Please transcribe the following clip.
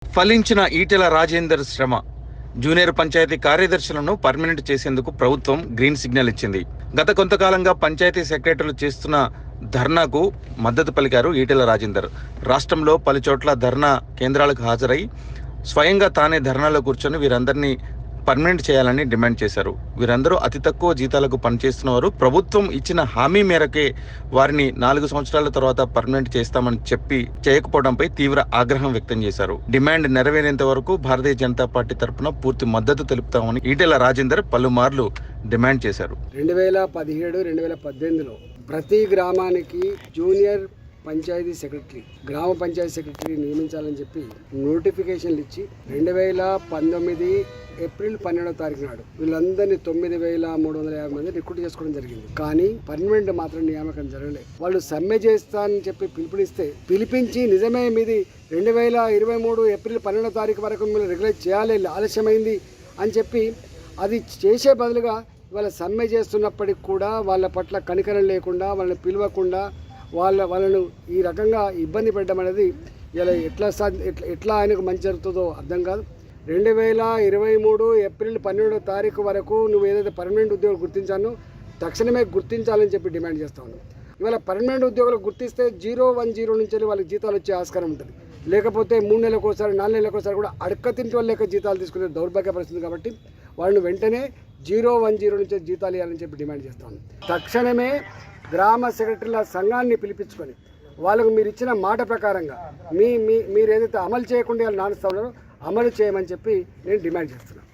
ఫలించిన ఈటెల రాజేందర్ శ్రమ. Junior panchayat కార్యదర్శులను permanent చేసేందుకు ప్రభుత్వం గ్రీన్ సిగ్నల్ ఇచ్చింది. గత కొంతకాలంగా పంచాయతీ సెక్రటరీలు చేస్తున్న ధర్నాకు మద్దతు పలికారు ఈటెల రాజేందర్. రాష్ట్రంలో పలుచోట్ల ధర్నా కేంద్రాలకు హాజరై స్వయంగా తానే ధర్నాలో కూర్చొని వీరందరినీ పర్మనెంట్ చేయాలని డిమాండ్ చేశారు. వీరందరూ అతి తక్కువ జీతాలకు పనిచేస్తున్నవారు. ప్రభుత్వం ఇచ్చిన హామీ మేరకే వారిని 4 సంవత్సరాల తర్వాత పర్మనెంట్ చేస్తామని చెప్పి చేయకపోవడంపై తీవ్ర ఆగ్రహం వ్యక్తం చేశారు. డిమాండ్ నెరవేరేంత వరకు భారతీయ జనతా పార్టీ తరఫున పూర్తి మద్దతు తెలుపుతామని ఈటెల రాజేందర్ పలుమార్లు డిమాండ్ చేశారు. 2017-2018లో ప్రతి గ్రామానికి జూనియర్ పంచాయతీ సెక్రటరీ, గ్రామ పంచాయతీ సెక్రటరీ నియమించాలని చెప్పి నోటిఫికేషన్లు ఇచ్చి 2019 ఏప్రిల్ 12వ తారీఖు నాడు వీళ్ళందరినీ 9350 మంది రిక్రూట్ చేసుకోవడం జరిగింది. కానీ పర్మనెంట్ మాత్రం నియామకం జరగలేదు. వాళ్ళు సమ్మె చేస్తానని చెప్పి పిలిపించి నిజమే మీది 2023 ఏప్రిల్ 12వ తారీఖు వరకు మిమ్మల్ని రెగ్యులేట్ చేయాలి, ఆలస్యమైంది అని చెప్పి అది చేసే బదులుగా వాళ్ళ సమ్మె చేస్తున్నప్పటికి కూడా వాళ్ళ పట్ల కనికరం లేకుండా వాళ్ళని పిలవకుండా వాళ్ళను ఈ రకంగా ఇబ్బంది పెట్టడం అనేది ఇలా ఎట్లా ఆయనకు మంచి జరుగుతుందో అర్థం కాదు. 2023 ఏప్రిల్ 12వ తారీఖు వరకు నువ్వు ఏదైతే పర్మనెంట్ ఉద్యోగులు గుర్తించానో తక్షణమే గుర్తించాలని చెప్పి డిమాండ్ చేస్తా ఉన్నాను. ఇవాళ పర్మనెంట్ ఉద్యోగులు గుర్తిస్తే 010 నుంచి వాళ్ళకి జీతాలు వచ్చే ఆస్కారం ఉంటుంది. లేకపోతే 3 నెలలకు ఒకసారి 4 నెలలకు ఒకసారి కూడా అడకతింటి వాళ్ళ లేక జీతాలు తీసుకునే దౌర్భాగ్య పరిస్థితి. కాబట్టి వాళ్ళని వెంటనే 010 నుంచి జీతాలు ఇవ్వాలని చెప్పి డిమాండ్ చేస్తాను. తక్షణమే గ్రామ సెక్రటరీల సంఘాన్ని పిలిపించుకొని వాళ్ళకు మీరు ఇచ్చిన మాట ప్రకారంగా మీరు ఏదైతే అమలు చేయకుండా నాలుగు స్థానాలను అమలు చేయమని చెప్పి నేను డిమాండ్ చేస్తున్నాను.